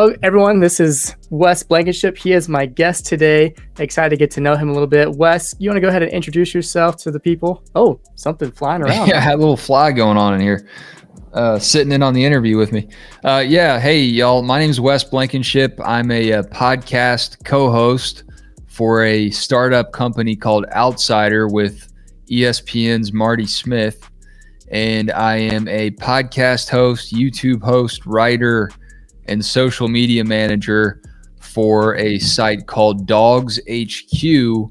Hello, everyone. This is Wes Blankenship. He is my guest today. Excited to get to know him a little bit. Wes, you want to go ahead and introduce yourself to the people? Oh, something flying around. Yeah, I had a little fly going on in here, sitting in on the interview with me. Hey, y'all. My name is Wes Blankenship. I'm a podcast co-host for a startup company called Outsider with ESPN's Marty Smith. And I am a podcast host, YouTube host, writer, and social media manager for a site called Dogs HQ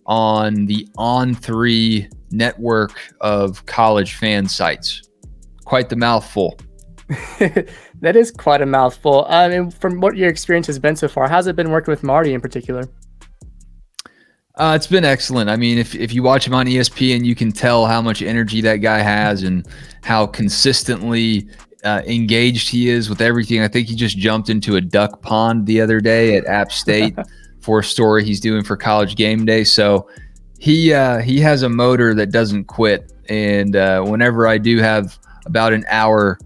on the On3 network of college fan sites. Quite the mouthful. That is quite a mouthful. And from what your experience has been so far, how's it been working with Marty in particular? It's been excellent. I mean, if you watch him on ESPN, you can tell how much energy that guy has and how consistently engaged he is with everything. I think he just jumped into a duck pond the other day at App State for a story he's doing for College Game Day. So he has a motor that doesn't quit. And whenever I do have about an hour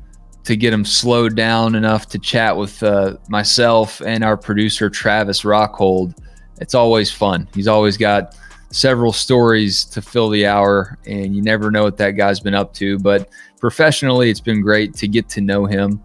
to get him slowed down enough to chat with myself and our producer, Travis Rockhold, it's always fun. He's always got several stories to fill the hour, and you never know what that guy's been up to. But professionally, it's been great to get to know him,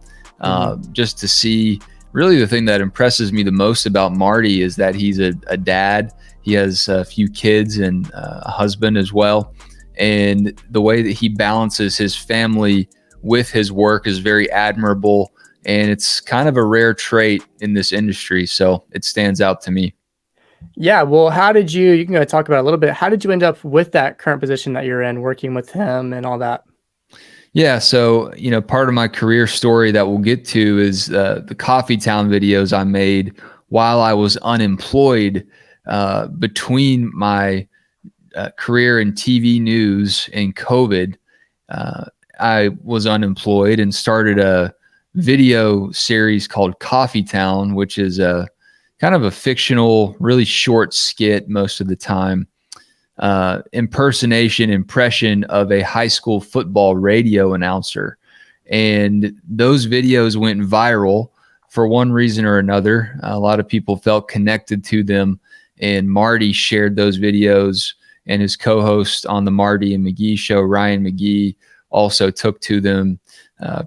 just to see. Really, the thing that impresses me the most about Marty is that he's a dad. He has a few kids and a husband as well. And the way that he balances his family with his work is very admirable. And it's kind of a rare trait in this industry. So it stands out to me. Yeah, well, you can go talk about it a little bit. How did you end up with that current position that you're in, working with him and all that? Yeah, so, part of my career story that we'll get to is the Coffee Town videos I made while I was unemployed between my career in TV news and COVID. I was unemployed and started a video series called Coffee Town, which is a kind of a fictional, really short skit most of the time, impression of a high school football radio announcer. And those videos went viral for one reason or another. A lot of people felt connected to them, and Marty shared those videos, and his co-host on the Marty and McGee show, Ryan McGee, also took to them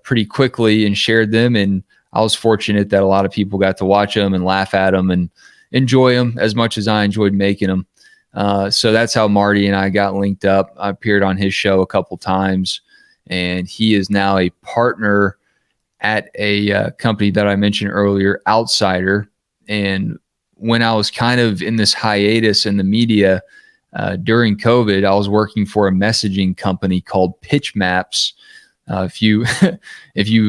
pretty quickly and shared them. And I was fortunate that a lot of people got to watch them and laugh at them and enjoy them as much as I enjoyed making them. So that's how Marty and I got linked up. I appeared on his show a couple times, and he is now a partner at a company that I mentioned earlier, Outsider. And when I was kind of in this hiatus in the media during COVID, I was working for a messaging company called Pitch Maps. If you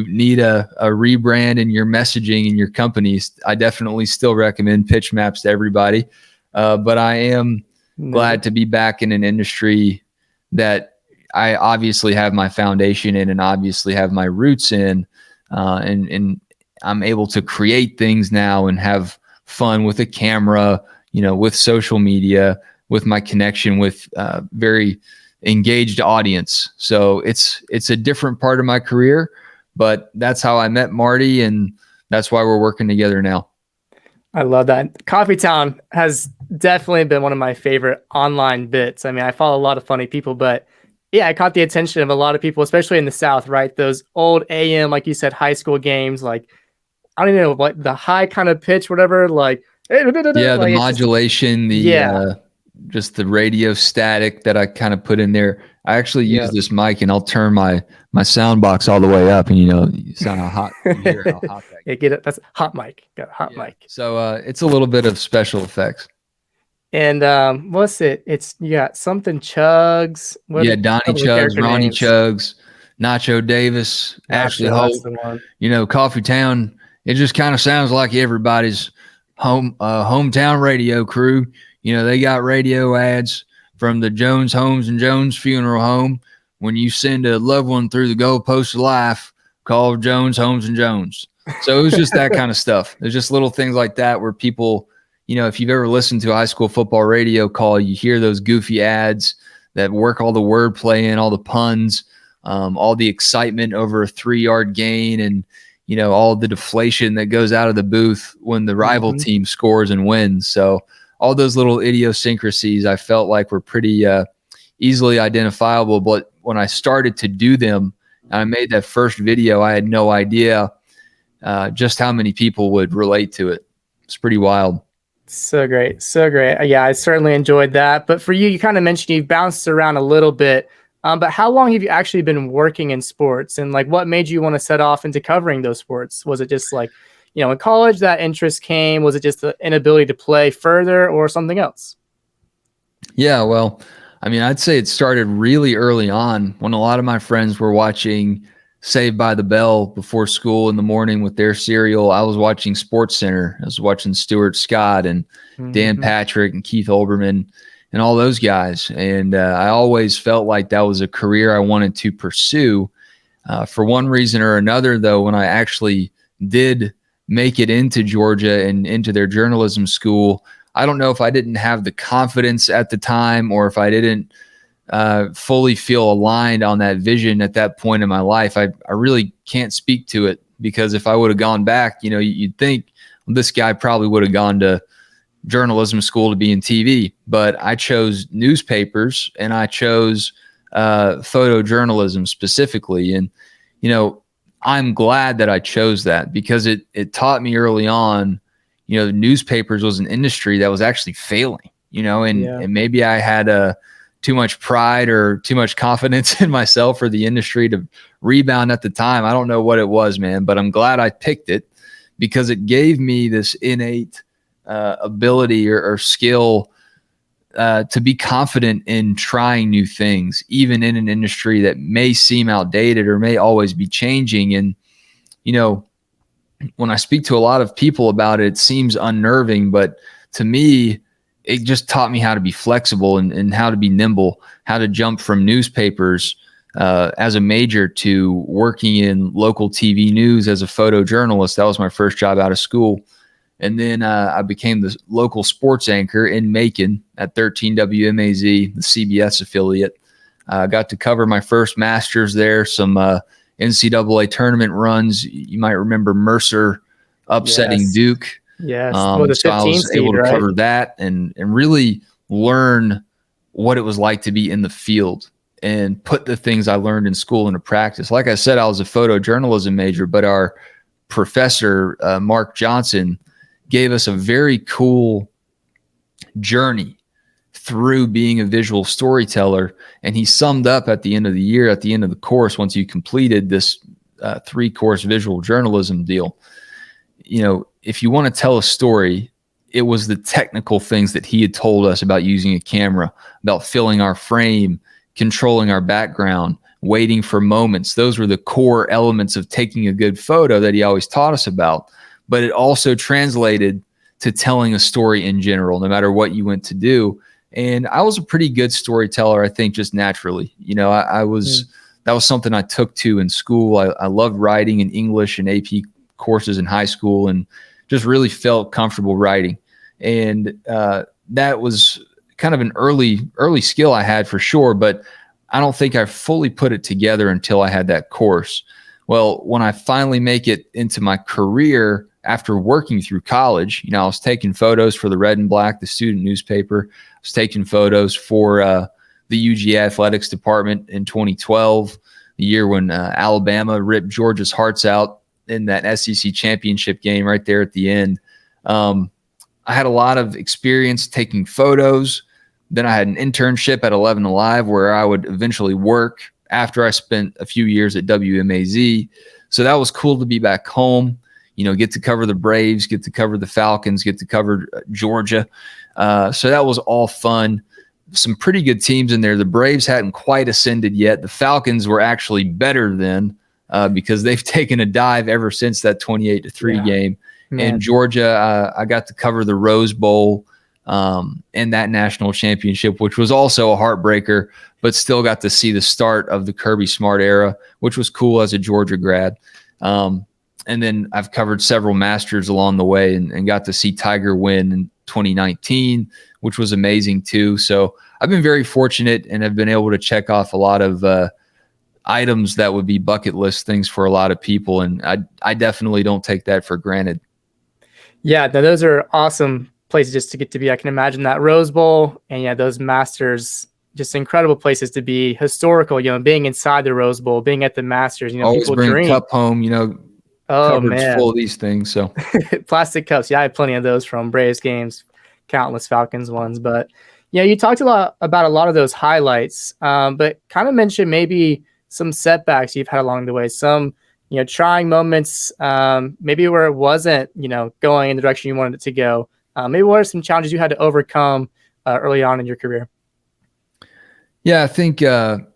need a rebrand in your messaging in your companies, I definitely still recommend Pitch Maps to everybody. But I am glad to be back in an industry that I obviously have my foundation in and obviously have my roots in. And I'm able to create things now and have fun with a camera, with social media, with my connection with very engaged audience. So it's a different part of my career, but that's how I met Marty, and that's why we're working together now. I love that. Coffee Town has definitely been one of my favorite online bits. I mean, I follow a lot of funny people, but yeah, I caught the attention of a lot of people, especially in the South, right? Those old AM, like you said, high school games, like, I don't even know, what the high kind of pitch, whatever, like, yeah, the modulation, just the radio static that I kind of put in there. I actually use this mic, and I'll turn my sound box all the way up, and you sound how hot. You hear how hot that gets. Get it? That's hot mic. Got a hot mic. So it's a little bit of special effects. And what's it? You got something Chugs. Donnie Chugs, Ronnie Chugs, Nacho Davis, Ashley Holt. Coffee Town. It just kind of sounds like everybody's hometown radio crew. They got radio ads from the Jones Homes and Jones Funeral Home. When you send a loved one through the goalpost of life, call Jones Homes and Jones. So it was just that kind of stuff. There's just little things like that where people, if you've ever listened to a high school football radio call, you hear those goofy ads that work all the wordplay in, all the puns, all the excitement over a 3-yard gain. And, all the deflation that goes out of the booth when the rival Mhm. team scores and wins. So all those little idiosyncrasies I felt like were pretty easily identifiable. But when I started to do them, and I made that first video, I had no idea just how many people would relate to it. It's pretty wild. So great. So great. Yeah, I certainly enjoyed that. But for you, you kind of mentioned you bounced around a little bit. But how long have you actually been working in sports? And like what made you want to set off into covering those sports? Was it just like, in college that interest came? Was it just the inability to play further or something else? Yeah, well, I mean, I'd say it started really early on when a lot of my friends were watching Saved by the Bell before school in the morning with their cereal. I was watching Sports Center. I was watching Stuart Scott and Dan Hmm. Patrick and Keith Olbermann and all those guys. And I always felt like that was a career I wanted to pursue. For one reason or another, though, when I actually did make it into Georgia and into their journalism school, I don't know if I didn't have the confidence at the time or if I didn't fully feel aligned on that vision at that point in my life. I really can't speak to it because if I would have gone back, you'd think well, this guy probably would have gone to journalism school to be in TV, but I chose newspapers and I chose photojournalism specifically. And, I'm glad that I chose that because it taught me early on, the newspapers was an industry that was actually failing, Yeah. and maybe I had too much pride or too much confidence in myself or the industry to rebound at the time. I don't know what it was, man, but I'm glad I picked it because it gave me this innate ability or skill to be confident in trying new things, even in an industry that may seem outdated or may always be changing. And, when I speak to a lot of people about it, it seems unnerving, but to me, it just taught me how to be flexible and how to be nimble, how to jump from newspapers as a major to working in local TV news as a photojournalist. That was my first job out of school. And then I became the local sports anchor in Macon at 13 WMAZ, the CBS affiliate. I got to cover my first Masters there, some NCAA tournament runs. You might remember Mercer upsetting Yes. Duke. Yes. Oh, the So I 15 was able seed, to right? cover that and really learn what it was like to be in the field and put the things I learned in school into practice. Like I said, I was a photojournalism major, but our professor, Mark Johnson, gave us a very cool journey through being a visual storyteller. And he summed up at the end of the year, at the end of the course, once you completed this 3-course visual journalism deal, if you want to tell a story, it was the technical things that he had told us about using a camera, about filling our frame, controlling our background, waiting for moments. Those were the core elements of taking a good photo that he always taught us about. But it also translated to telling a story in general, no matter what you went to do. And I was a pretty good storyteller, I think, just naturally. I was that was something I took to in school. I loved writing in English and AP courses in high school and just really felt comfortable writing. And that was kind of an early skill I had for sure, but I don't think I fully put it together until I had that course. Well, when I finally make it into my career after working through college, I was taking photos for the Red and Black, the student newspaper. I was taking photos for the UGA athletics department in 2012, the year when Alabama ripped Georgia's hearts out in that SEC championship game right there at the end. I had a lot of experience taking photos. Then I had an internship at 11 Alive where I would eventually work after I spent a few years at WMAZ. So that was cool to be back home, get to cover the Braves, get to cover the Falcons, get to cover Georgia. So that was all fun. Some pretty good teams in there. The Braves hadn't quite ascended yet. The Falcons were actually better then because they've taken a dive ever since that 28-3 game. Man. In Georgia, I got to cover the Rose Bowl and that national championship, which was also a heartbreaker, but still got to see the start of the Kirby Smart era, which was cool as a Georgia grad. And then I've covered several Masters along the way and got to see Tiger win in 2019, which was amazing too. So I've been very fortunate and have been able to check off a lot of items that would be bucket list things for a lot of people. And I definitely don't take that for granted. Yeah, those are awesome places just to get to be. I can imagine that Rose Bowl and yeah, those Masters, just incredible places to be. Historical, being inside the Rose Bowl, being at the Masters, Always people bring a dream. cup home, Oh cupboards full man, of these things. So plastic cups. Yeah, I have plenty of those from Braves games, countless Falcons ones. But yeah, you talked a lot about a lot of those highlights, but kind of mentioned maybe some setbacks you've had along the way. Some trying moments, maybe where it wasn't going in the direction you wanted it to go. Maybe what are some challenges you had to overcome early on in your career? yeah, I think the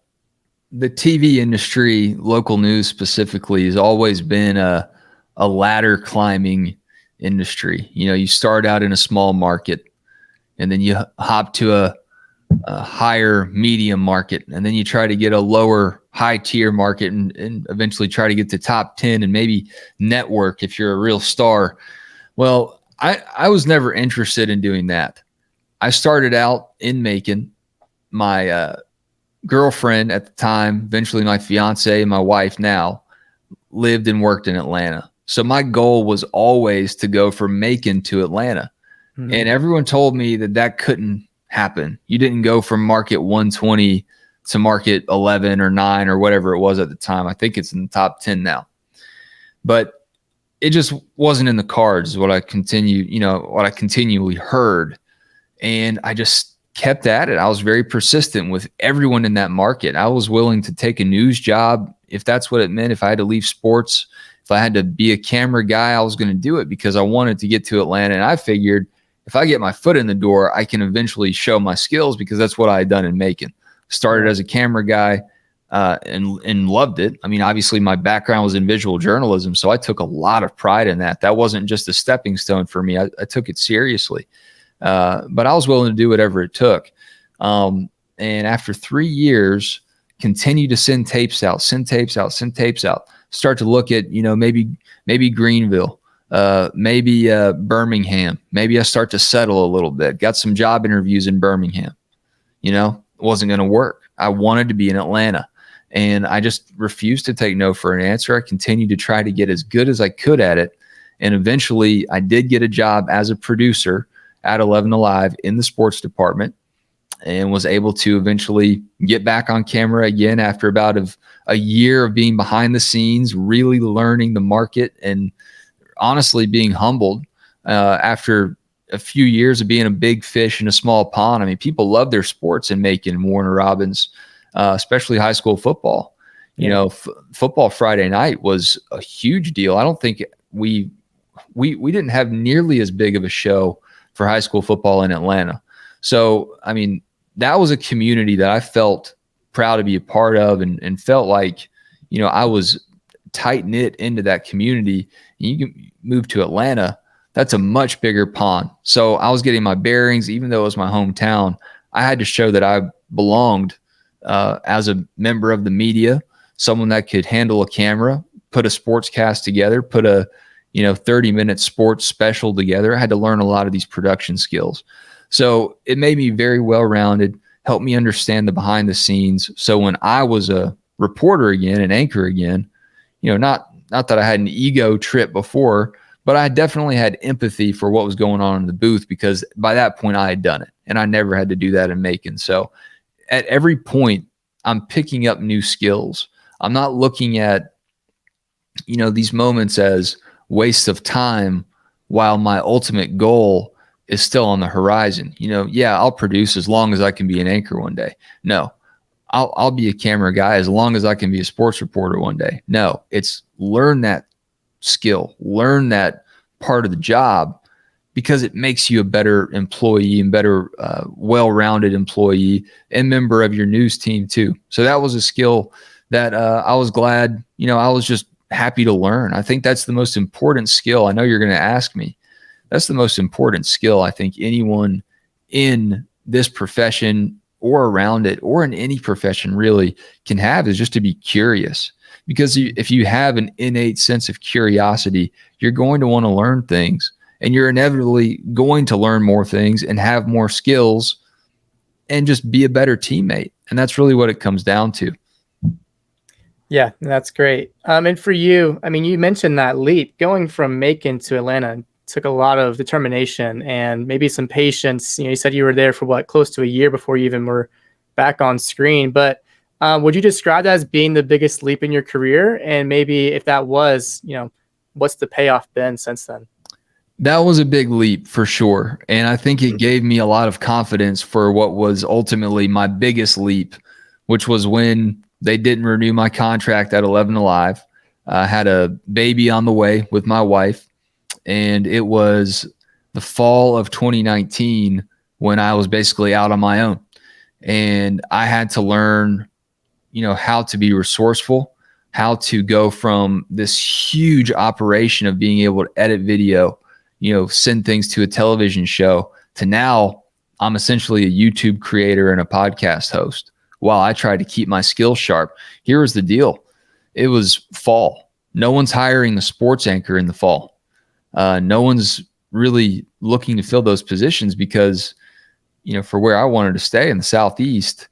TV industry, local news specifically, has always been a ladder climbing industry. You start out in a small market, and then you hop to a higher medium market, and then you try to get a lower high tier market, and eventually try to get to top 10 and maybe network if you're a real star. Well, I was never interested in doing that. I started out in Macon. My girlfriend at the time, eventually my fiance, my wife now, lived and worked in Atlanta. So my goal was always to go from Macon to Atlanta. Mm-hmm. And everyone told me that couldn't happen. You didn't go from market 120 to market 11 or 9 or whatever it was at the time. I think it's in the top 10 now. But it just wasn't in the cards, is what I continually heard. And I just kept at it. I was very persistent with everyone in that market. I was willing to take a news job if that's what it meant. If I had to leave sports, if I had to be a camera guy, I was going to do it because I wanted to get to Atlanta. And I figured if I get my foot in the door, I can eventually show my skills, because that's what I had done in Macon. Started as a camera guy and loved it. I mean, obviously my background was in visual journalism, so I took a lot of pride in that. That wasn't just a stepping stone for me. I took it seriously. But I was willing to do whatever it took. And after 3 years, continue to send tapes out, start to look at, maybe Greenville, maybe Birmingham. Maybe I start to settle a little bit. Got some job interviews in Birmingham. It wasn't going to work. I wanted to be in Atlanta, and I just refused to take no for an answer. I continued to try to get as good as I could at it. And eventually I did get a job as a producer at 11 Alive in the sports department, and was able to eventually get back on camera again after about a year of being behind the scenes, really learning the market, and honestly being humbled after a few years of being a big fish in a small pond. I mean, people love their sports in Macon and Warner Robins, especially high school football. Yeah. Football Friday night was a huge deal. I don't think we didn't have nearly as big of a show for high school football in Atlanta. So, I mean, that was a community that I felt proud to be a part of, and felt like, I was tight knit into that community. You can move to Atlanta, that's a much bigger pond. So I was getting my bearings, even though it was my hometown. I had to show that I belonged as a member of the media, someone that could handle a camera, put a sports cast together, put a 30-minute sports special together. I had to learn a lot of these production skills. So it made me very well-rounded, helped me understand the behind the scenes. So when I was a reporter again, an anchor again, not that I had an ego trip before, but I definitely had empathy for what was going on in the booth, because by that point I had done it, and I never had to do that in Macon. So at every point I'm picking up new skills. I'm not looking at, these moments as waste of time while my ultimate goal is still on the horizon. I'll produce as long as I can be an anchor one day. No, I'll be a camera guy as long as I can be a sports reporter one day. No, it's learn that skill, learn that part of the job, because it makes you a better employee and better, well-rounded employee and member of your news team too. So that was a skill that I was glad, I was just happy to learn. I think that's the most important skill. I know you're going to ask me. That's the most important skill I think anyone in this profession or around it, or in any profession really, can have, is just to be curious. Because if you have an innate sense of curiosity, you're going to want to learn things, and you're inevitably going to learn more things and have more skills and just be a better teammate. And that's really what it comes down to. Yeah, that's great. And for you, I mean, you mentioned that leap going from Macon to Atlanta took a lot of determination and maybe some patience. You said you were there for what, close to a year before you even were back on screen. But would you describe that as being the biggest leap in your career? And maybe if that was, what's the payoff been since then? That was a big leap for sure. And I think it gave me a lot of confidence for what was ultimately my biggest leap, which was when they didn't renew my contract at 11 Alive. I had a baby on the way with my wife, and it was the fall of 2019 when I was basically out on my own. And I had to learn, how to be resourceful, how to go from this huge operation of being able to edit video, send things to a television show, to now I'm essentially a YouTube creator and a podcast host while I try to keep my skills sharp. Here was the deal. It was fall. No one's hiring a sports anchor in the fall. No one's really looking to fill those positions because, for where I wanted to stay in the Southeast,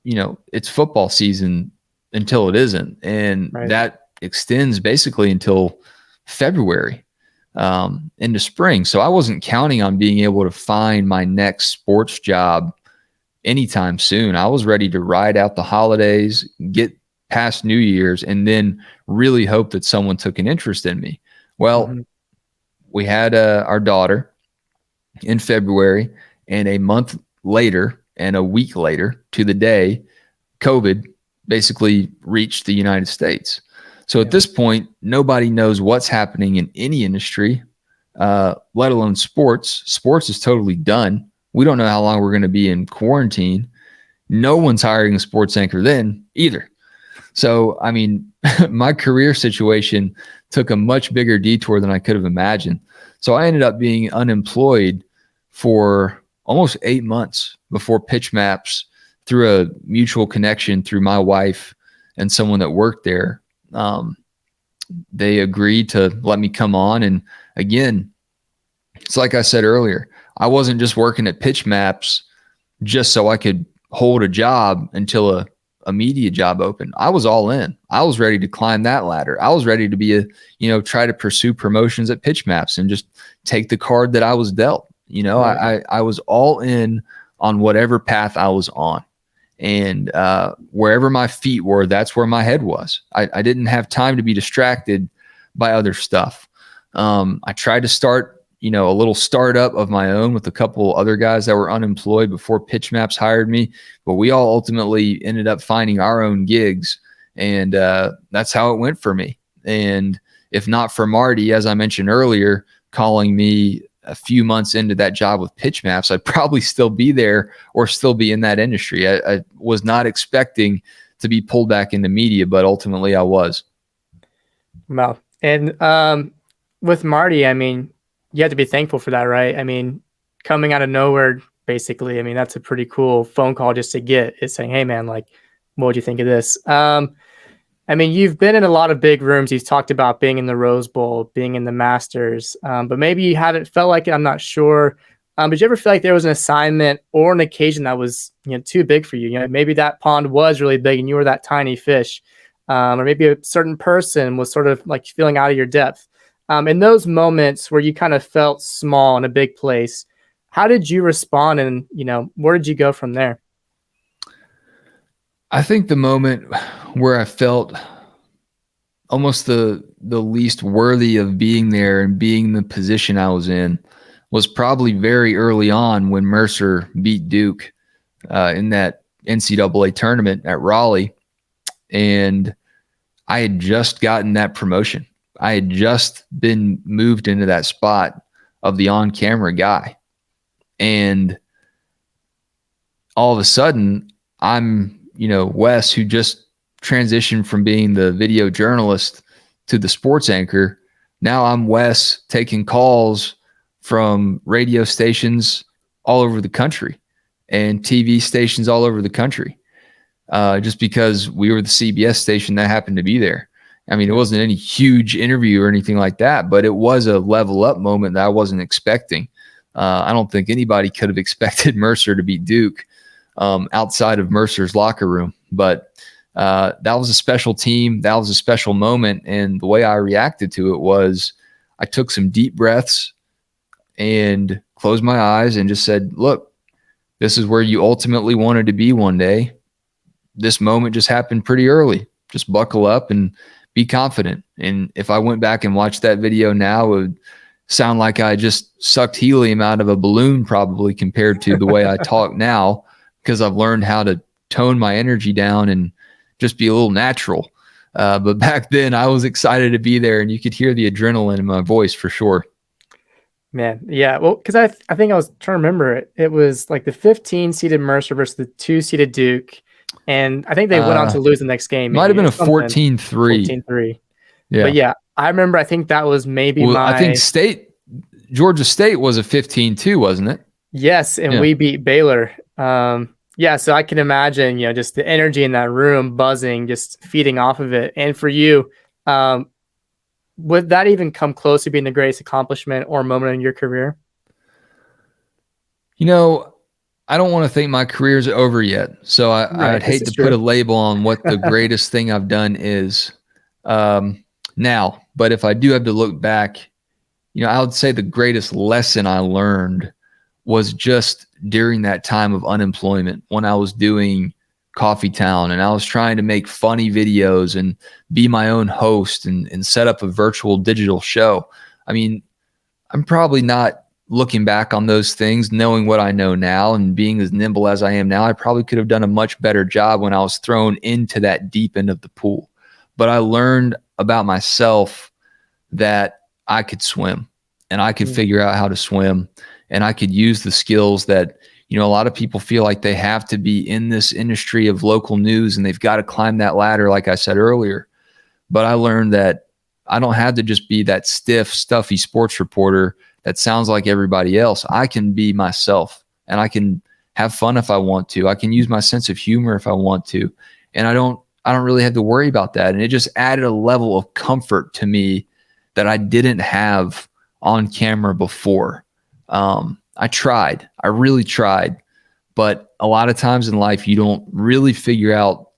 it's football season until it isn't. And Right. that extends basically until February, into spring. So I wasn't counting on being able to find my next sports job anytime soon. I was ready to ride out the holidays, get past New Year's, and then really hope that someone took an interest in me. Well, Mhm. we had our daughter in February, and a month later and a week later to the day, COVID basically reached the United States. So at Yeah. this point, nobody knows what's happening in any industry, let alone sports. Sports is totally done. We don't know how long we're going to be in quarantine. No one's hiring a sports anchor then either. So, I mean, my career situation took a much bigger detour than I could have imagined. So I ended up being unemployed for almost 8 months before Pitch Maps, through a mutual connection through my wife and someone that worked there. Um, they agreed to let me come on. And again, it's like I said earlier, I wasn't just working at Pitch Maps just so I could hold a job until a media job opened. I was all in. I was ready to climb that ladder. I was ready to be try to pursue promotions at Pitch Maps and just take the card that I was dealt. Right. I was all in on whatever path I was on. And wherever my feet were, that's where my head was. I didn't have time to be distracted by other stuff. I tried to start, a little startup of my own with a couple other guys that were unemployed before Pitch Maps hired me. But we all ultimately ended up finding our own gigs. And that's how it went for me. And if not for Marty, as I mentioned earlier, calling me a few months into that job with Pitch Maps, I'd probably still be there or still be in that industry. I was not expecting to be pulled back into media, but ultimately I was. Wow. And with Marty, I mean, you have to be thankful for that, right? I mean, coming out of nowhere, basically, I mean, that's a pretty cool phone call just to get. It's saying, hey, man, like, what would you think of this? I mean, you've been in a lot of big rooms. You've talked about being in the Rose Bowl, being in the Masters, but maybe you haven't felt like it. I'm not sure. Did you ever feel like there was an assignment or an occasion that was, too big for you? Maybe that pond was really big and you were that tiny fish, or maybe a certain person was sort of like feeling out of your depth. In those moments where you kind of felt small in a big place, how did you respond, and where did you go from there? I think the moment where I felt almost the least worthy of being there and being the position I was in was probably very early on when Mercer beat Duke in that NCAA tournament at Raleigh. And I had just gotten that promotion. I had just been moved into that spot of the on camera guy. And all of a sudden, I'm, Wes, who just transitioned from being the video journalist to the sports anchor. Now I'm Wes taking calls from radio stations all over the country and TV stations all over the country, just because we were the CBS station that happened to be there. I mean, it wasn't any huge interview or anything like that, but it was a level up moment that I wasn't expecting. I don't think anybody could have expected Mercer to beat Duke outside of Mercer's locker room. But That was a special team. That was a special moment. And the way I reacted to it was I took some deep breaths and closed my eyes and just said, look, this is where you ultimately wanted to be one day. This moment just happened pretty early. Just buckle up and be confident. And if I went back and watched that video now, it would sound like I just sucked helium out of a balloon, probably, compared to the way I talk now, because I've learned how to tone my energy down and just be a little natural. But back then I was excited to be there, and you could hear the adrenaline in my voice for sure. Man, yeah. Well, because I think I was trying to remember it. It was like the 15-seeded Mercer versus the 2-seeded Duke. And I think they went on to lose the next game. Might have Maybe been a 14-3. 14-3. Yeah. But yeah, I remember, I think that was maybe I think Georgia State was a 15-2, wasn't it? Yes, and we beat Baylor. Yeah, so I can imagine, just the energy in that room buzzing, just feeding off of it. And for you, would that even come close to being the greatest accomplishment or moment in your career? I don't want to think my career's over yet. So I'd hate to put a label on what the greatest thing I've done is now. But if I do have to look back, I would say the greatest lesson I learned was just during that time of unemployment, when I was doing Coffee Town and I was trying to make funny videos and be my own host and set up a virtual digital show. I mean, I'm probably not looking back on those things, knowing what I know now and being as nimble as I am now. I probably could have done a much better job when I was thrown into that deep end of the pool. But I learned about myself that I could swim and I could figure out how to swim, and I could use the skills that, a lot of people feel like they have to be in this industry of local news and they've got to climb that ladder, like I said earlier. But I learned that I don't have to just be that stiff, stuffy sports reporter that sounds like everybody else. I can be myself, and I can have fun if I want to. I can use my sense of humor if I want to. And I don't really have to worry about that. And it just added a level of comfort to me that I didn't have on camera before. I really tried, but a lot of times in life, you don't really figure out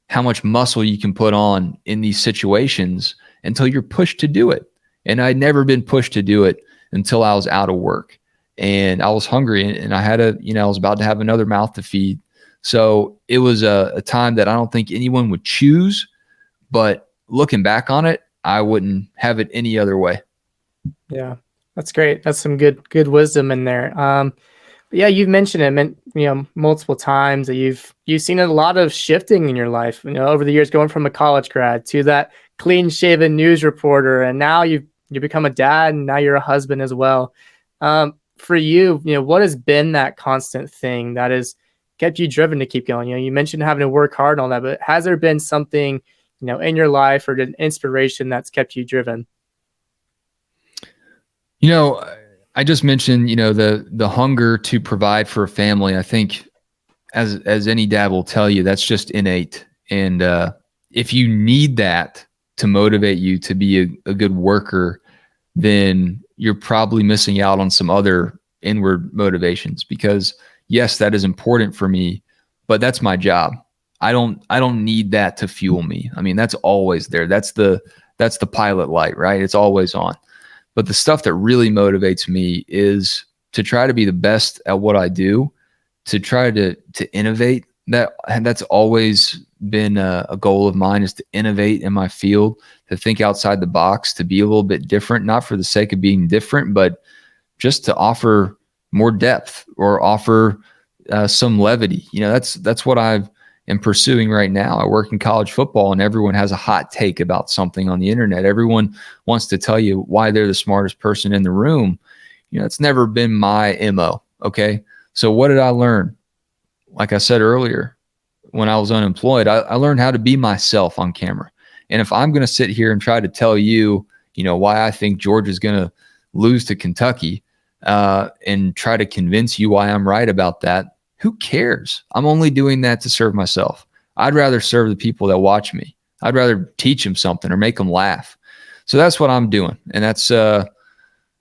how much muscle you can put on in these situations until you're pushed to do it. And I'd never been pushed to do it until I was out of work and I was hungry and I had I was about to have another mouth to feed. So it was a time that I don't think anyone would choose, but looking back on it, I wouldn't have it any other way. Yeah, that's great. That's some good wisdom in there. But yeah, you've mentioned it, multiple times that you've seen a lot of shifting in your life, over the years, going from a college grad to that clean shaven news reporter. And now you become a dad, and now you're a husband as well. For you, what has been that constant thing that has kept you driven to keep going? You mentioned having to work hard and all that, but has there been something, in your life or an inspiration that's kept you driven? I just mentioned, the hunger to provide for a family. I think as any dad will tell you, that's just innate. And if you need that to motivate you to be a good worker, then you're probably missing out on some other inward motivations, because yes, that is important for me, but that's my job. I don't need that to fuel me. I mean, that's always there. That's the pilot light, right? It's always on. But the stuff that really motivates me is to try to be the best at what I do, to try to innovate. That's always been a goal of mine, is to innovate in my field, to think outside the box, to be a little bit different, not for the sake of being different, but just to offer more depth or offer some levity. That's what I am pursuing right now. I work in college football, and everyone has a hot take about something on the internet. Everyone wants to tell you why they're the smartest person in the room. It's never been my MO. Okay. So what did I learn? Like I said earlier, when I was unemployed, I learned how to be myself on camera. And if I'm going to sit here and try to tell you, why I think Georgia's going to lose to Kentucky, and try to convince you why I'm right about that, who cares? I'm only doing that to serve myself. I'd rather serve the people that watch me. I'd rather teach them something or make them laugh. So that's what I'm doing. And that's,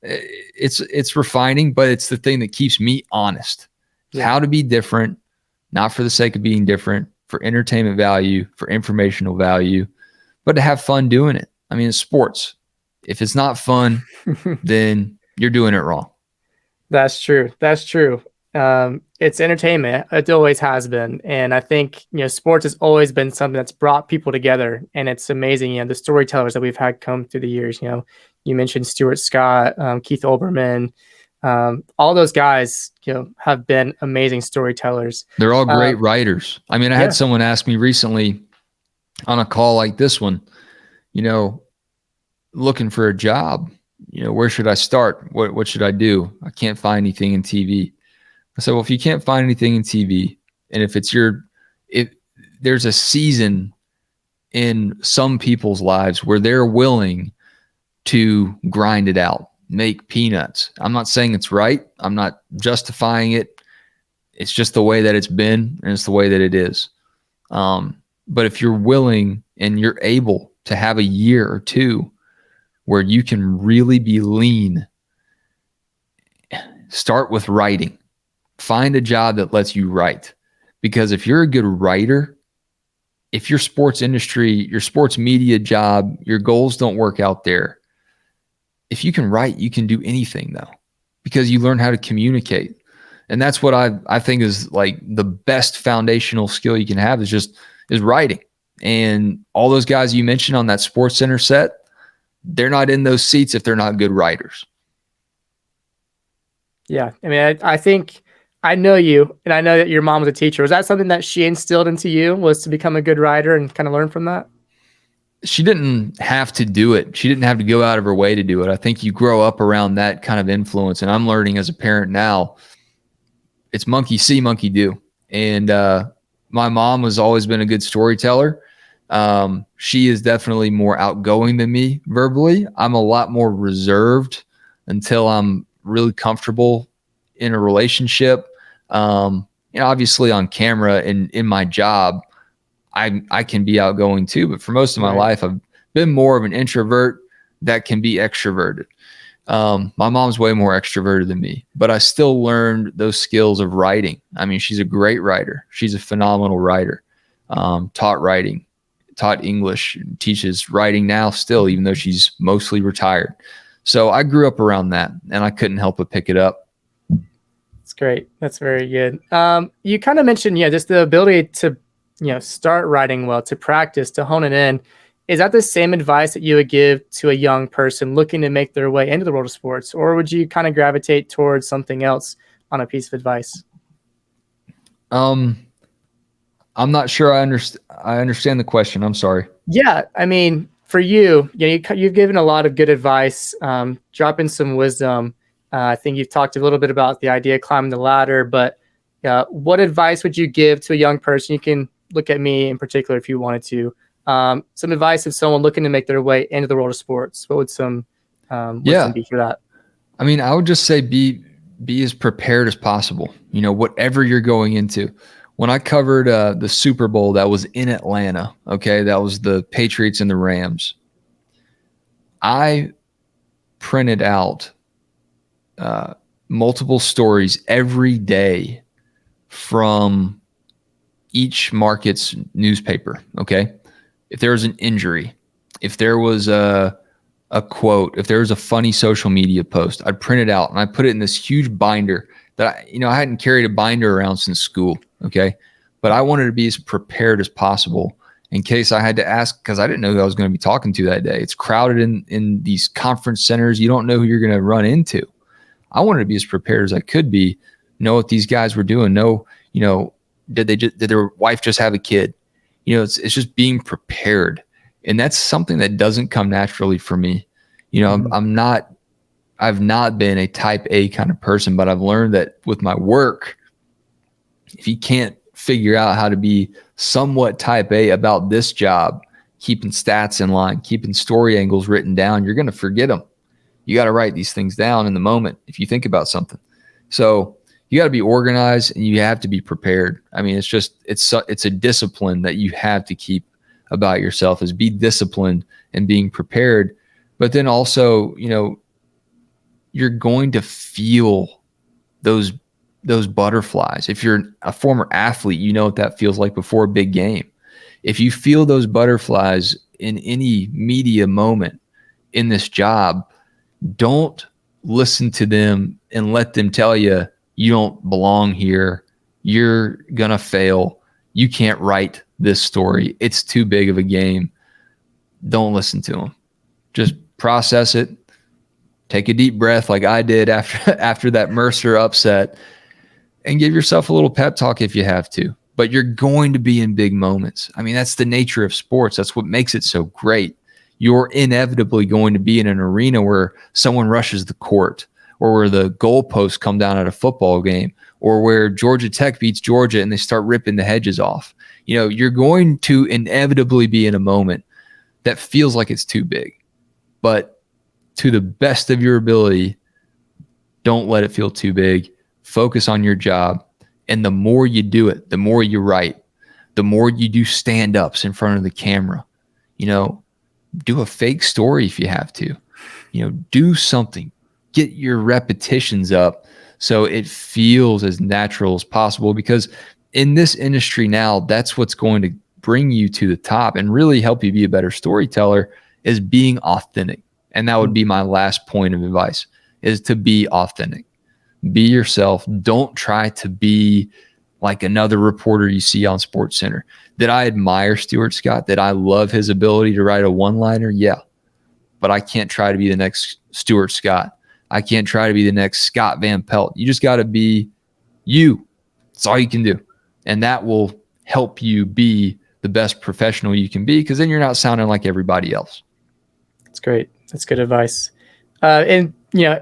it's refining, but it's the thing that keeps me honest. Yeah. How to be different, not for the sake of being different, for entertainment value, for informational value, but to have fun doing it. I mean, it's sports. If it's not fun, then you're doing it wrong. That's true. That's true. It's entertainment. It always has been, and I think sports has always been something that's brought people together, and it's amazing. The storytellers that we've had come through the years. You mentioned Stuart Scott, Keith Olbermann, all those guys. Have been amazing storytellers. They're all great writers. I mean, I had someone ask me recently on a call like this one, looking for a job. Where should I start? What should I do? I can't find anything in TV. I said, well, if you can't find anything in TV, and if there's a season in some people's lives where they're willing to grind it out, make peanuts. I'm not saying it's right. I'm not justifying it. It's just the way that it's been, and it's the way that it is. But if you're willing and you're able to have a year or two where you can really be lean, start with writing. Find a job that lets you write. Because if you're a good writer, if your sports industry, your sports media job, your goals don't work out there, if you can write, you can do anything though, because you learn how to communicate. And that's what I think is like the best foundational skill you can have is writing. And all those guys you mentioned on that Sports Center set, they're not in those seats if they're not good writers. Yeah. I mean, I think I know you, and I know that your mom was a teacher. Was that something that she instilled into you, was to become a good writer and kind of learn from that? She didn't have to do it. She didn't have to go out of her way to do it. I think you grow up around that kind of influence. And I'm learning as a parent now, it's monkey see, monkey do. And my mom has always been a good storyteller. She is definitely more outgoing than me verbally. I'm a lot more reserved until I'm really comfortable in a relationship. Obviously on camera and in my job, I can be outgoing too, but for most of my life, I've been more of an introvert that can be extroverted. My mom's way more extroverted than me, but I still learned those skills of writing. I mean, she's a great writer. She's a phenomenal writer. Taught writing, taught English, teaches writing now still, even though she's mostly retired. So I grew up around that, and I couldn't help but pick it up. That's great. That's very good. You kind of mentioned, just the ability to, start writing well, to practice, to hone it in. Is that the same advice that you would give to a young person looking to make their way into the world of sports? Or would you kind of gravitate towards something else on a piece of advice? I'm not sure I understand the question. I'm sorry. Yeah. I mean, for you, you've given a lot of good advice, dropping some wisdom. I think you've talked a little bit about the idea of climbing the ladder, but what advice would you give to a young person? You can look at me in particular if you wanted to. Some advice of someone looking to make their way into the world of sports. What would some wisdom be for that? I mean, I would just say be as prepared as possible. Whatever you're going into. When I covered the Super Bowl that was in Atlanta, okay, that was the Patriots and the Rams, I printed out multiple stories every day from each market's newspaper, okay? If there was an injury, if there was a quote, if there was a funny social media post, I'd print it out and I put it in this huge binder that I hadn't carried a binder around since school, okay? But I wanted to be as prepared as possible in case I had to ask, because I didn't know who I was going to be talking to that day. It's crowded in these conference centers. You don't know who you're going to run into. I wanted to be as prepared as I could be, know what these guys were doing, did their wife just have a kid? It's just being prepared. And that's something that doesn't come naturally for me. I've not been a type A kind of person, but I've learned that with my work, if you can't figure out how to be somewhat type A about this job, keeping stats in line, keeping story angles written down, you're going to forget them. You got to write these things down in the moment if you think about something. So you got to be organized and you have to be prepared. I mean, it's a discipline that you have to keep about yourself, is be disciplined and being prepared. But then also, you're going to feel those those butterflies. If you're a former athlete, you know what that feels like before a big game. If you feel those butterflies in any media moment in this job, don't listen to them and let them tell you you don't belong here. You're going to fail. You can't write this story. It's too big of a game. Don't listen to them. Just process it. Take a deep breath like I did after that Mercer upset, and give yourself a little pep talk if you have to. But you're going to be in big moments. I mean, that's the nature of sports. That's what makes it so great. You're inevitably going to be in an arena where someone rushes the court, or where the goalposts come down at a football game, or where Georgia Tech beats Georgia and they start ripping the hedges off. You know, you're going to inevitably be in a moment that feels like it's too big. But to the best of your ability, don't let it feel too big. Focus on your job. And the more you do it, the more you write, the more you do stand-ups in front of the camera. You know, do a fake story if you have to. You know, do something. Get your repetitions up so it feels as natural as possible, because in this industry now, that's what's going to bring you to the top and really help you be a better storyteller, is being authentic. And that would be my last point of advice, is to be authentic. Be yourself. Don't try to be like another reporter you see on SportsCenter. Did I admire Stuart Scott? Did I love his ability to write a one-liner? Yeah. But I can't try to be the next Stuart Scott. I can't try to be the next Scott Van Pelt. You just got to be you. That's all you can do. And that will help you be the best professional you can be, because then you're not sounding like everybody else. That's great. That's good advice. And,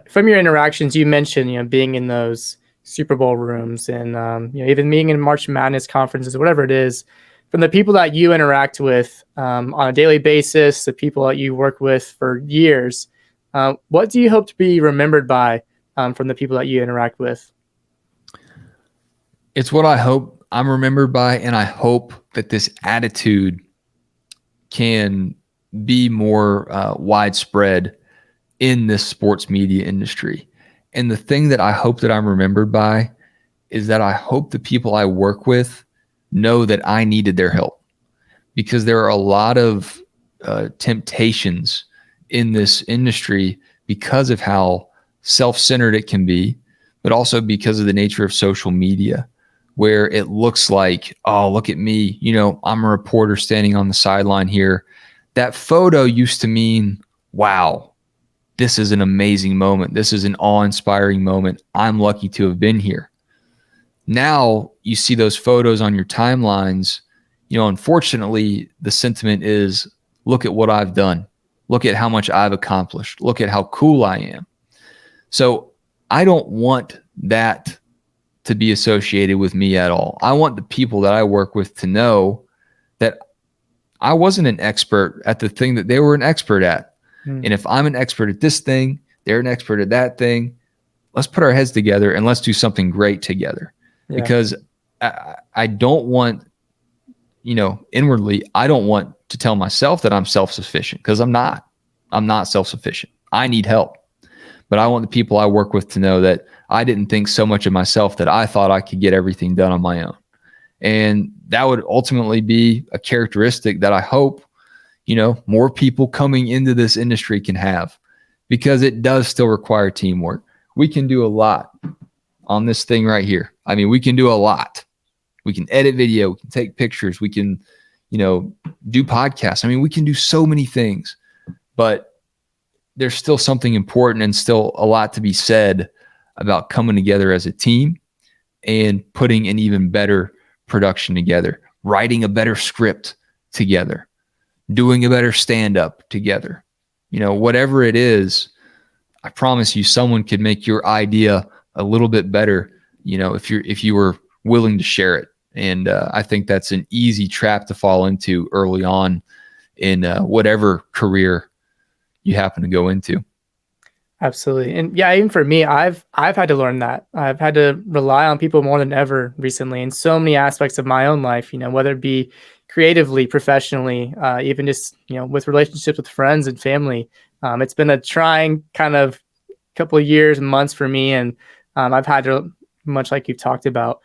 from your interactions, you mentioned, being in those Super Bowl rooms and, even being in March Madness conferences, whatever it is, from the people that you interact with on a daily basis, the people that you work with for years, what do you hope to be remembered by from the people that you interact with? It's what I hope I'm remembered by, and I hope that this attitude can be more widespread in this sports media industry. And the thing that I hope that I'm remembered by is that I hope the people I work with know that I needed their help, because there are a lot of temptations in this industry because of how self-centered it can be, but also because of the nature of social media, where it looks like, oh, look at me, I'm a reporter standing on the sideline here. That photo used to mean, wow, this is an amazing moment. This is an awe-inspiring moment. I'm lucky to have been here. Now you see those photos on your timelines. Unfortunately, the sentiment is, look at what I've done. Look at how much I've accomplished. Look at how cool I am. So I don't want that to be associated with me at all. I want the people that I work with to know that I wasn't an expert at the thing that they were an expert at. And if I'm an expert at this thing, they're an expert at that thing, let's put our heads together and let's do something great together. Yeah. Because I don't want, inwardly, I don't want to tell myself that I'm self-sufficient, because I'm not. I'm not self-sufficient. I need help. But I want the people I work with to know that I didn't think so much of myself that I thought I could get everything done on my own. And that would ultimately be a characteristic that I hope, more people coming into this industry can have, because it does still require teamwork. We can do a lot on this thing right here. I mean, we can do a lot. We can edit video, we can take pictures, we can, do podcasts. I mean, we can do so many things, but there's still something important and still a lot to be said about coming together as a team and putting an even better production together, writing a better script together, doing a better stand-up together. Whatever it is, I promise you someone could make your idea a little bit better, if you were willing to share it. And I think that's an easy trap to fall into early on in whatever career you happen to go into. Absolutely. And yeah, even for me, I've had to learn that. I've had to rely on people more than ever recently in so many aspects of my own life, whether it be creatively, professionally, even just, with relationships with friends and family. It's been a trying kind of couple of years and months for me. And I've had to much like you've talked about.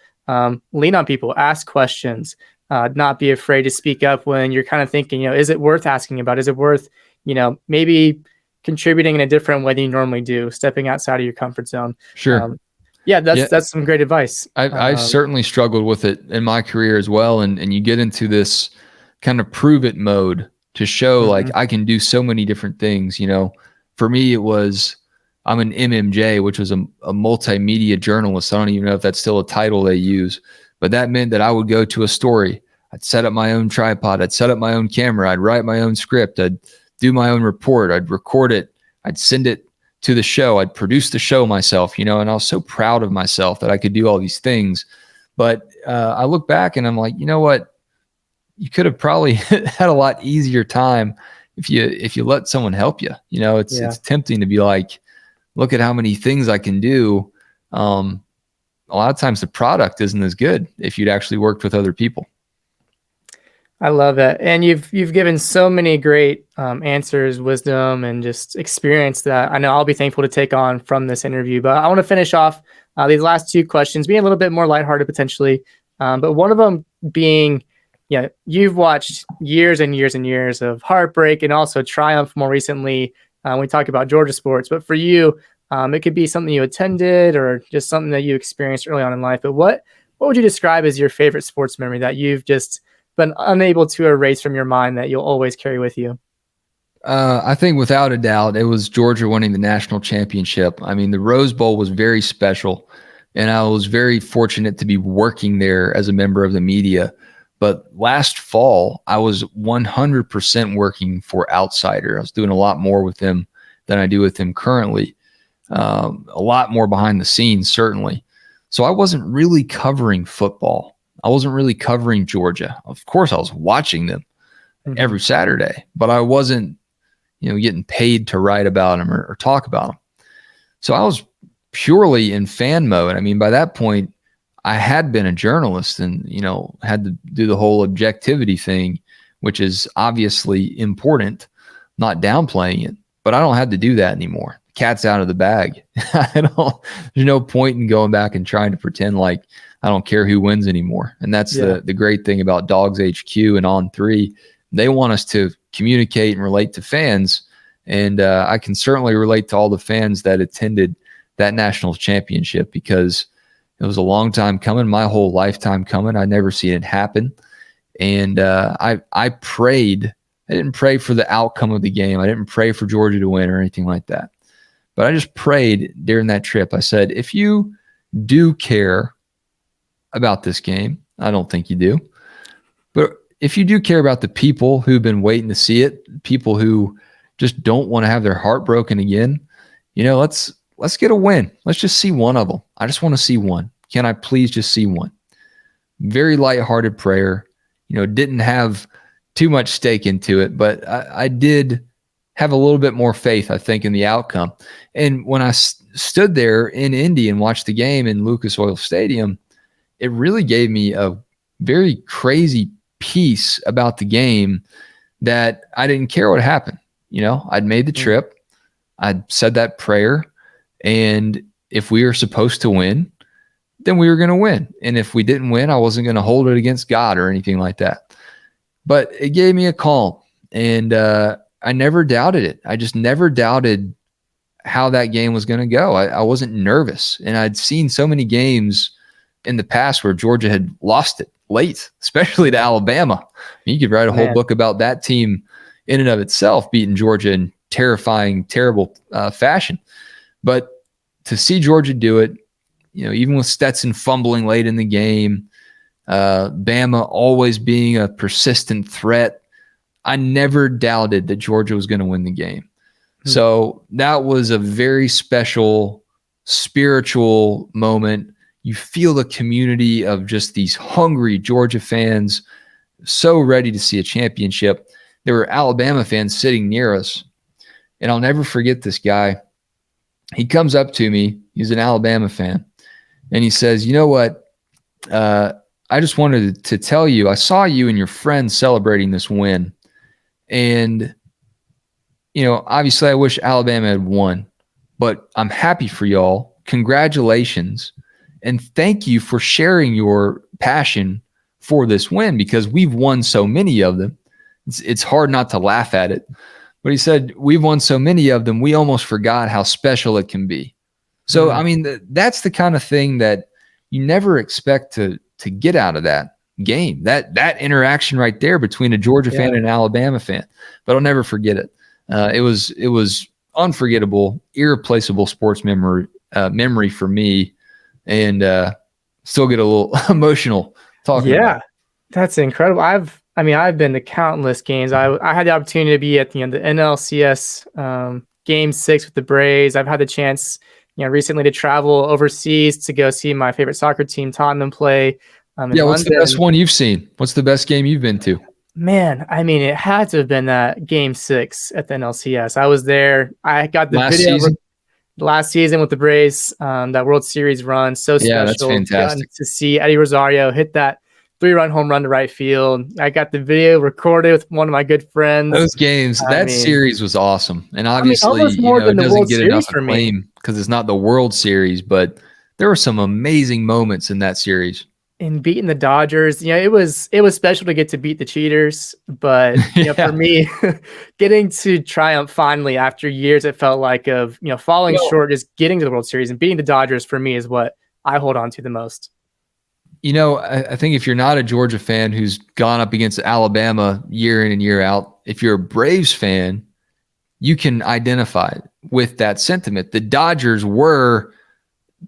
Lean on people, ask questions, not be afraid to speak up when you're kind of thinking, is it worth asking about? Is it worth, maybe contributing in a different way than you normally do, stepping outside of your comfort zone? Sure. Yeah, Yeah. that's some great advice. I certainly struggled with it in my career as well. And you get into this kind of prove it mode to show like I can do so many different things. For me, it was I'm an MMJ, which was a multimedia journalist. I don't even know if that's still a title they use, but that meant that I would go to a story. I'd set up my own tripod. I'd set up my own camera. I'd write my own script. I'd do my own report. I'd record it. I'd send it to the show. I'd produce the show myself, and I was so proud of myself that I could do all these things. But I look back and I'm like, you know what? You could have probably had a lot easier time if you let someone help you. It's tempting to be like, look at how many things I can do. A lot of times the product isn't as good if you'd actually worked with other people. I love it. And you've given so many great answers, wisdom, and just experience that I know I'll be thankful to take on from this interview. But I want to finish off these last two questions, being a little bit more lighthearted potentially. But one of them being, you've watched years and years and years of heartbreak and also triumph more recently when we talk about Georgia sports. But for you, it could be something you attended or just something that you experienced early on in life. But what would you describe as your favorite sports memory that you've just been unable to erase from your mind that you'll always carry with you? I think without a doubt, it was Georgia winning the national championship. I mean, the Rose Bowl was very special, and I was very fortunate to be working there as a member of the media. But last fall, I was 100% working for Outsider. I was doing a lot more with them than I do with them currently. A lot more behind the scenes, certainly. So I wasn't really covering football. I wasn't really covering Georgia. Of course, I was watching them every Saturday, but I wasn't, getting paid to write about them or talk about them. So I was purely in fan mode. I mean, by that point, I had been a journalist and, had to do the whole objectivity thing, which is obviously important, not downplaying it, but I don't have to do that anymore. The cat's out of the bag. There's no point in going back and trying to pretend like I don't care who wins anymore. And that's the great thing about Dogs HQ and On3. They want us to communicate and relate to fans. And I can certainly relate to all the fans that attended that national championship because it was a long time coming, my whole lifetime coming. I'd never seen it happen. And I prayed. I didn't pray for the outcome of the game. I didn't pray for Georgia to win or anything like that. But I just prayed during that trip. I said, if you do care about this game, I don't think you do. But if you do care about the people who've been waiting to see it, people who just don't want to have their heart broken again, let's get a win. Let's just see one of them. I just want to see one. Can I please just see one? Very lighthearted prayer. Didn't have too much stake into it, but I did have a little bit more faith, I think, in the outcome. And when I stood there in Indy and watched the game in Lucas Oil Stadium, it really gave me a very crazy peace about the game that I didn't care what happened. I'd made the trip. I'd said that prayer. And if we were supposed to win, then we were going to win. And if we didn't win, I wasn't going to hold it against God or anything like that. But it gave me a calm. And I never doubted it. I just never doubted how that game was going to go. I wasn't nervous. And I'd seen so many games in the past where Georgia had lost it late, especially to Alabama. You could write a whole book about that team in and of itself, beating Georgia in terrifying, terrible fashion. But to see Georgia do it, even with Stetson fumbling late in the game, Bama always being a persistent threat, I never doubted that Georgia was going to win the game. So that was a very special spiritual moment. You feel the community of just these hungry Georgia fans, so ready to see a championship. There were Alabama fans sitting near us, and I'll never forget this guy. He comes up to me. He's an Alabama fan, and he says, "You know what? I just wanted to tell you, I saw you and your friends celebrating this win, and obviously I wish Alabama had won, but I'm happy for y'all. Congratulations. And thank you for sharing your passion for this win, because we've won so many of them. It's hard not to laugh at it. But he said, we've won so many of them, we almost forgot how special it can be. So, I mean, that's the kind of thing that you never expect to get out of that game, that interaction right there between a Georgia fan and an Alabama fan. But I'll never forget it. It was unforgettable, irreplaceable sports memory for me, and still get a little emotional talking about it. That's incredible. I've been to countless games. I had the opportunity to be at the NLCS Game 6 with the Braves. I've had the chance, recently to travel overseas to go see my favorite soccer team, Tottenham, play. What's London. The best one you've seen? What's the best game you've been to? Man, I mean, it had to have been that Game 6 at the NLCS. I was there. I got the video last season with the Braves, that World Series run. So special. That's fantastic. To see Eddie Rosario hit that 3-run home run to right field. I got the video recorded with one of my good friends. Those games, series was awesome. And obviously, it doesn't get enough acclaim because it's not the World Series, but there were some amazing moments in that series. In beating the Dodgers, it was special to get to beat the cheaters, but for me, getting to triumph finally after years, it felt like of falling short, just getting to the World Series and beating the Dodgers for me is what I hold on to the most. I think if you're not a Georgia fan who's gone up against Alabama year in and year out, if you're a Braves fan, you can identify with that sentiment. The Dodgers were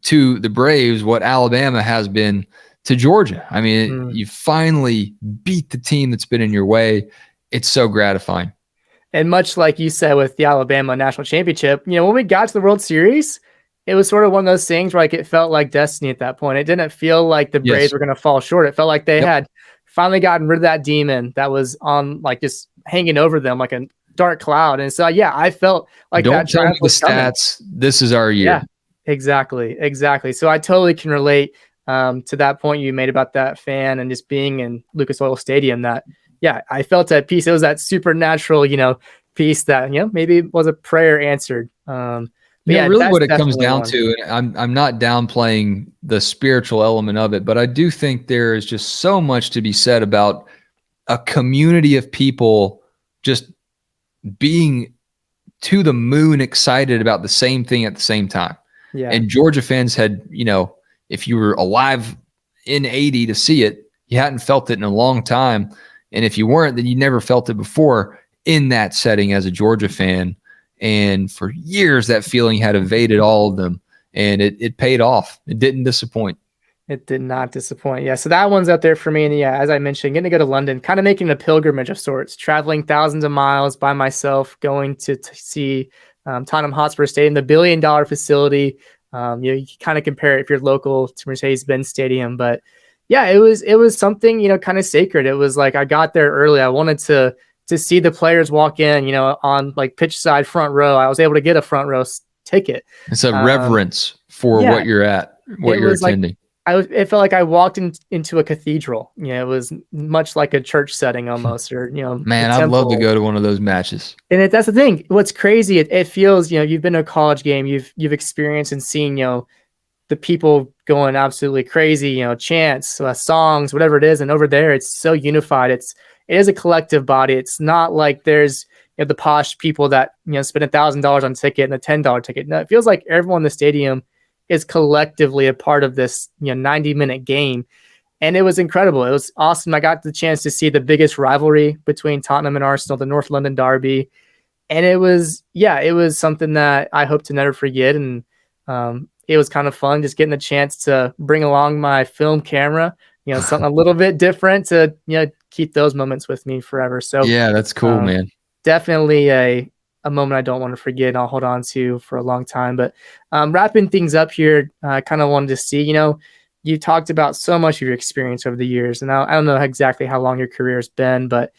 to the Braves what Alabama has been to Georgia. I mean, you finally beat the team that's been in your way. It's so gratifying. And much like you said with the Alabama national championship, when we got to the World Series, it was sort of one of those things where it felt like destiny at that point. It didn't feel like the Braves were going to fall short. It felt like they had finally gotten rid of that demon that was on just hanging over them like a dark cloud. And so, I felt like don't turn to the stats. Coming. This is our year. Yeah, exactly. So I totally can relate to that point you made about that fan and just being in Lucas Oil Stadium. That I felt at peace. It was that supernatural, peace that maybe was a prayer answered. Really what it comes down to, and I'm not downplaying the spiritual element of it, but I do think there is just so much to be said about a community of people just being to the moon excited about the same thing at the same time. Yeah. And Georgia fans had, if you were alive in 80 to see it, you hadn't felt it in a long time. And if you weren't, then you never felt it before in that setting as a Georgia fan. And for years, that feeling had evaded all of them, and it paid off. It didn't disappoint. It did not disappoint. Yeah, so that one's up there for me. And as I mentioned, getting to go to London, kind of making a pilgrimage of sorts, traveling thousands of miles by myself, going to see Tottenham Hotspur Stadium, the $1 billion facility. You kind of compare it if you're local to Mercedes-Benz Stadium, but it was something kind of sacred. It was like I got there early. I wanted to see the players walk in, on pitch side front row. I was able to get a front row ticket. It's a reverence for what you're at, what you're attending. It felt like I walked into a cathedral. It was much like a church setting almost, or Man, I'd love to go to one of those matches. And that's the thing. What's crazy? It feels you've been to a college game, you've experienced and seen the people going absolutely crazy, chants, songs, whatever it is, and over there it's so unified. It is a collective body. It's not like there's the posh people that spend $1,000 on a ticket and a $10 ticket. No, it feels like everyone in the stadium is collectively a part of this 90-minute game, and it was incredible. It was awesome. I got the chance to see the biggest rivalry between Tottenham and Arsenal, the North London derby, and it was something that I hope to never forget. And it was kind of fun just getting the chance to bring along my film camera. Something a little bit different to keep those moments with me forever. So that's cool, man. Definitely a moment I don't want to forget and I'll hold on to for a long time. But wrapping things up here, I kind of wanted to see, you talked about so much of your experience over the years, and I don't know exactly how long your career has been, but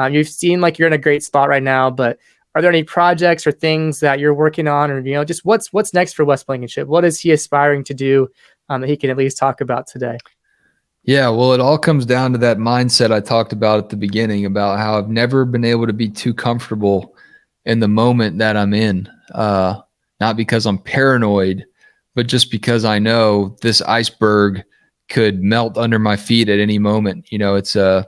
you've seen like you're in a great spot right now. But are there any projects or things that you're working on, or just what's next for Wes Blankenship? What is he aspiring to do that he can at least talk about today? Yeah, well, it all comes down to that mindset I talked about at the beginning about how I've never been able to be too comfortable in the moment that I'm in. Not because I'm paranoid, but just because I know this iceberg could melt under my feet at any moment. You know, it's a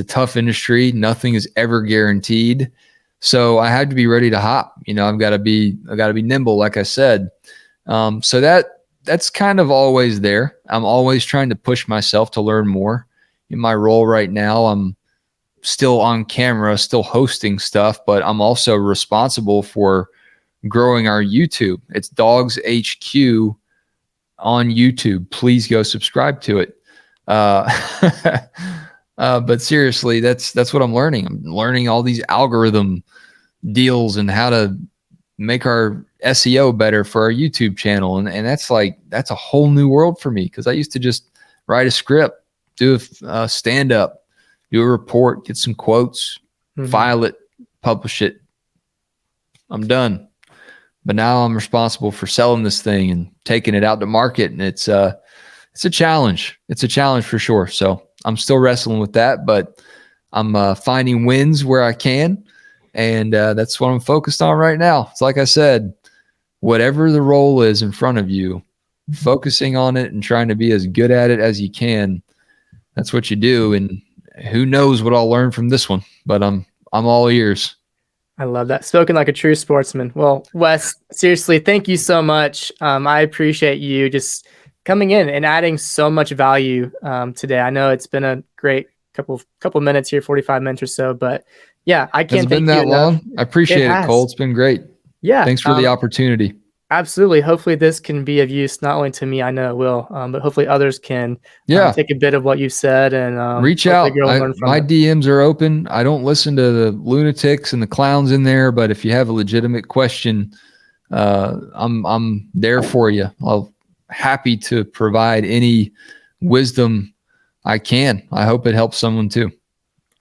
tough industry. Nothing is ever guaranteed. So I had to be ready to hop. You know, I've got to be nimble, like I said. So that's kind of always there. I'm always trying to push myself to learn more. In my role right now, I'm still on camera, still hosting stuff, but I'm also responsible for growing our YouTube. It's Dogs HQ on YouTube. Please go subscribe to it. But seriously, that's what I'm learning. I'm learning all these algorithm deals and how to make our SEO better for our YouTube channel. And that's a whole new world for me, because I used to just write a script, do a stand up, do a report, get some quotes, file it, publish it. I'm done. But now I'm responsible for selling this thing and taking it out to market. And it's a challenge. It's a challenge for sure. So I'm still wrestling with that, but I'm finding wins where I can. And that's what I'm focused on right now. It's like I said, whatever the role is in front of you, focusing on it and trying to be as good at it as you can. That's what you do. And who knows what I'll learn from this one, but I'm all ears. I love that. Spoken like a true sportsman. Well, Wes, seriously, thank you so much. I appreciate you just coming in and adding so much value today. I know it's been a great couple minutes here, 45 minutes or so, but yeah, I can't thank you enough. It's been that long. I appreciate it, Cole. It's been great. Yeah. Thanks for the opportunity. Absolutely. Hopefully this can be of use, not only to me, I know it will, but hopefully others can take a bit of what you've said and reach out. My DMs are open. I don't listen to the lunatics and the clowns in there, but if you have a legitimate question, I'm there for you. I'll happy to provide any wisdom I can. I hope it helps someone too.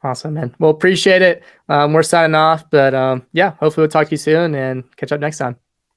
Awesome, man. Well, appreciate it. We're signing off, but yeah, hopefully we'll talk to you soon and catch up next time.